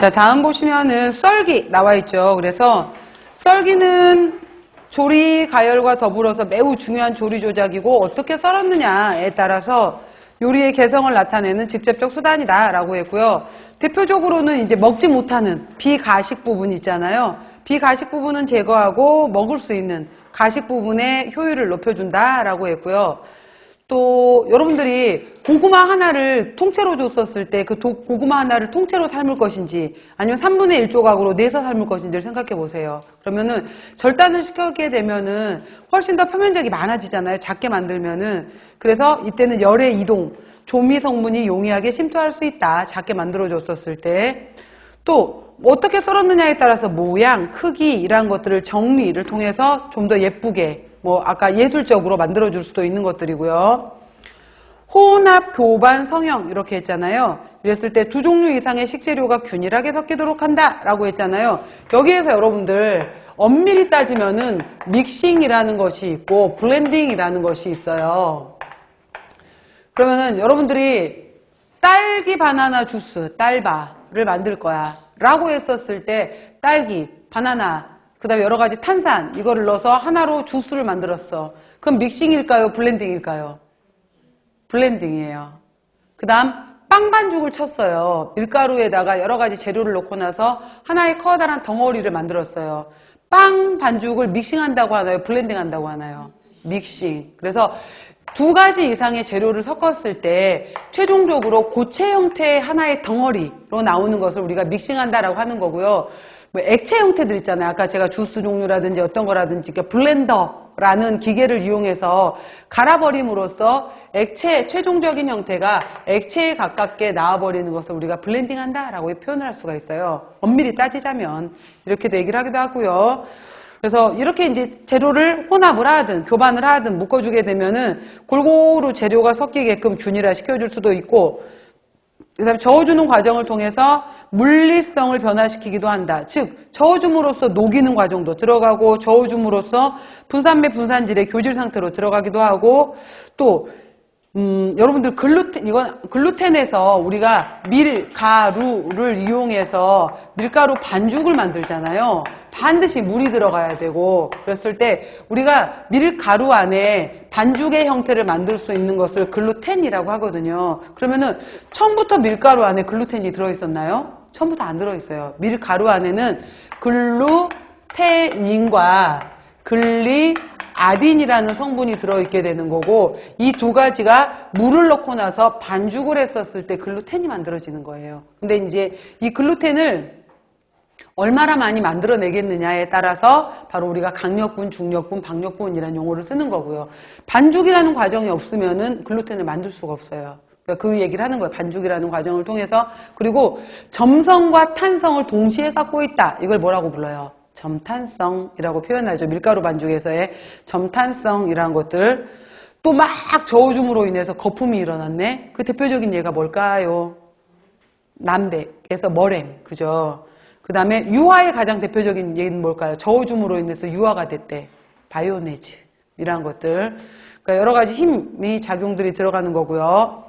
자, 다음 보시면은 썰기 나와 있죠. 그래서 썰기는 조리 가열과 더불어서 매우 중요한 조리 조작이고 어떻게 썰었느냐에 따라서 요리의 개성을 나타내는 직접적 수단이다 라고 했고요. 대표적으로는 이제 먹지 못하는 비가식 부분 있잖아요. 비가식 부분은 제거하고 먹을 수 있는 가식 부분의 효율을 높여준다 라고 했고요. 또 여러분들이 고구마 하나를 통째로 줬었을 때 그 고구마 하나를 통째로 삶을 것인지 아니면 3분의 1 조각으로 내서 삶을 것인지를 생각해 보세요. 그러면은 절단을 시키게 되면은 훨씬 더 표면적이 많아지잖아요. 작게 만들면은. 그래서 이때는 열의 이동, 조미 성분이 용이하게 침투할 수 있다. 작게 만들어 줬었을 때. 또 어떻게 썰었느냐에 따라서 모양, 크기 이런 것들을 정리를 통해서 좀 더 예쁘게 아까 예술적으로 만들어줄 수도 있는 것들이고요. 혼합, 교반, 성형 이렇게 했잖아요. 이랬을 때 두 종류 이상의 식재료가 균일하게 섞이도록 한다라고 했잖아요. 여기에서 여러분들 엄밀히 따지면은 믹싱이라는 것이 있고 블렌딩이라는 것이 있어요. 그러면은 여러분들이 딸기 바나나 주스, 딸바를 만들 거야 라고 했었을 때 딸기, 바나나 그 다음에 여러 가지 탄산 이거를 넣어서 하나로 주스를 만들었어. 그럼 믹싱일까요? 블렌딩일까요? 블렌딩이에요. 그 다음 빵 반죽을 쳤어요. 밀가루에다가 여러 가지 재료를 넣고 나서 하나의 커다란 덩어리를 만들었어요. 빵 반죽을 믹싱한다고 하나요? 블렌딩한다고 하나요? 믹싱. 그래서 두 가지 이상의 재료를 섞었을 때 최종적으로 고체 형태의 하나의 덩어리로 나오는 것을 우리가 믹싱한다라고 하는 거고요. 액체 형태들 있잖아요. 아까 제가 주스 종류라든지 어떤 거라든지 블렌더라는 기계를 이용해서 갈아버림으로써 액체 최종적인 형태가 액체에 가깝게 나와버리는 것을 우리가 블렌딩한다라고 표현을 할 수가 있어요. 엄밀히 따지자면 이렇게도 얘기를 하기도 하고요. 그래서 이렇게 이제 재료를 혼합을 하든 교반을 하든 묶어주게 되면은 골고루 재료가 섞이게끔 균일화 시켜줄 수도 있고, 그 다음에 저어주는 과정을 통해서 물리성을 변화시키기도 한다. 즉 저어줌으로써 녹이는 과정도 들어가고 저어줌으로써 분산매 분산질의 교질 상태로 들어가기도 하고, 또 여러분들 글루텐에서 우리가 밀가루를 이용해서 밀가루 반죽을 만들잖아요. 반드시 물이 들어가야 되고, 그랬을 때 우리가 밀가루 안에 반죽의 형태를 만들 수 있는 것을 글루텐이라고 하거든요. 그러면은 처음부터 밀가루 안에 글루텐이 들어있었나요? 처음부터 안 들어있어요. 밀가루 안에는 글루테닌과 글리아딘이라는 성분이 들어있게 되는 거고, 이 두 가지가 물을 넣고 나서 반죽을 했었을 때 글루텐이 만들어지는 거예요. 근데 이제 이 글루텐을 얼마나 많이 만들어내겠느냐에 따라서 바로 우리가 강력분, 중력분, 박력분이라는 용어를 쓰는 거고요. 반죽이라는 과정이 없으면은 글루텐을 만들 수가 없어요. 그러니까 그 얘기를 하는 거예요. 반죽이라는 과정을 통해서. 그리고 점성과 탄성을 동시에 갖고 있다. 이걸 뭐라고 불러요? 점탄성이라고 표현하죠. 밀가루 반죽에서의 점탄성이라는 것들. 또 막 저어줌으로 인해서 거품이 일어났네. 그 대표적인 예가 뭘까요? 남백에서 머랭, 그죠? 그 다음에 유화의 가장 대표적인 예는 뭘까요? 저어줌으로 인해서 유화가 됐대. 바이오네즈 이런 것들. 그러니까 여러 가지 힘이 작용들이 들어가는 거고요.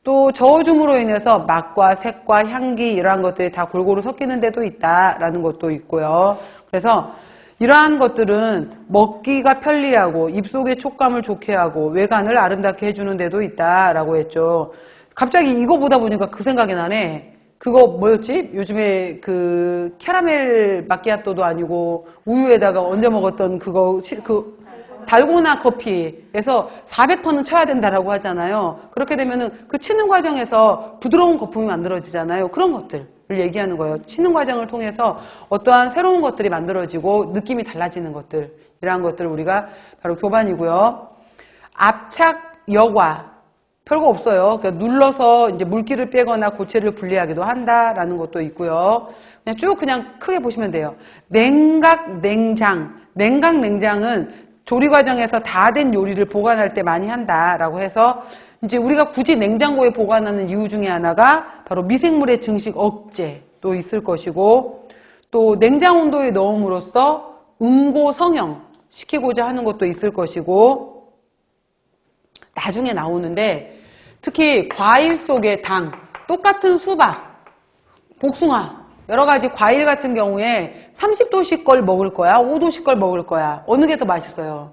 또 저어줌으로 인해서 맛과 색과 향기 이러한 것들이 다 골고루 섞이는 데도 있다라는 것도 있고요. 그래서 이러한 것들은 먹기가 편리하고 입속의 촉감을 좋게 하고 외관을 아름답게 해주는 데도 있다라고 했죠. 갑자기 이거 보다 보니까 그 생각이 나네. 그거 뭐였지? 요즘에 그 캐러멜 마키아토도 아니고 우유에다가 얹어 먹었던 그거 달고나 커피에서 400%는 쳐야 된다라고 하잖아요. 그렇게 되면은 그 치는 과정에서 부드러운 거품이 만들어지잖아요. 그런 것들을 얘기하는 거예요. 치는 과정을 통해서 어떠한 새로운 것들이 만들어지고 느낌이 달라지는 것들, 이러한 것들을 우리가 바로 교반이고요. 압착 여과. 별거 없어요. 그러니까 눌러서 이제 물기를 빼거나 고체를 분리하기도 한다라는 것도 있고요. 그냥 쭉 그냥 크게 보시면 돼요. 냉각, 냉장. 냉각, 냉장은 조리 과정에서 다 된 요리를 보관할 때 많이 한다라고 해서 이제 우리가 굳이 냉장고에 보관하는 이유 중에 하나가 바로 미생물의 증식 억제도 있을 것이고, 또 냉장 온도에 넣음으로써 응고 성형 시키고자 하는 것도 있을 것이고, 나중에 나오는데 특히 과일 속의 당, 똑같은 수박, 복숭아 여러 가지 과일 같은 경우에 30도씩 걸 먹을 거야? 5도씩 걸 먹을 거야? 어느 게 더 맛있어요?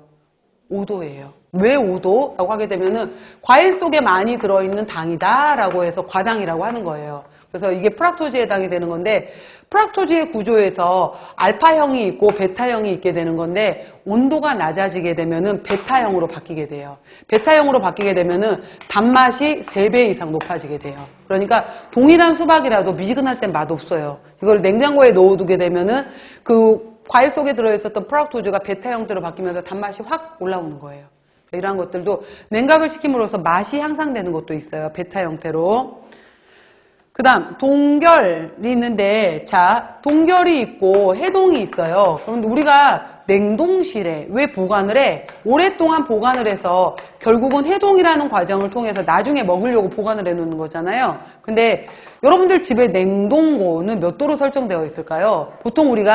5도예요. 왜 5도? 라고 하게 되면은 과일 속에 많이 들어있는 당이다 라고 해서 과당이라고 하는 거예요. 그래서 이게 프락토즈에 해당이 되는 건데, 프락토즈의 구조에서 알파형이 있고 베타형이 있게 되는 건데, 온도가 낮아지게 되면은 베타형으로 바뀌게 돼요. 베타형으로 바뀌게 되면은 단맛이 3배 이상 높아지게 돼요. 그러니까 동일한 수박이라도 미지근할 땐 맛없어요. 이걸 냉장고에 넣어두게 되면은 그 과일 속에 들어있었던 프락토즈가 베타 형태로 바뀌면서 단맛이 확 올라오는 거예요. 이러한 것들도 냉각을 시킴으로써 맛이 향상되는 것도 있어요. 베타 형태로. 그 다음 동결이 있는데, 자, 동결이 있고 해동이 있어요. 그런데 우리가 냉동실에 왜 보관을 해? 오랫동안 보관을 해서 결국은 해동이라는 과정을 통해서 나중에 먹으려고 보관을 해 놓는 거잖아요. 근데 여러분들 집에 냉동고는 몇 도로 설정되어 있을까요? 보통 우리가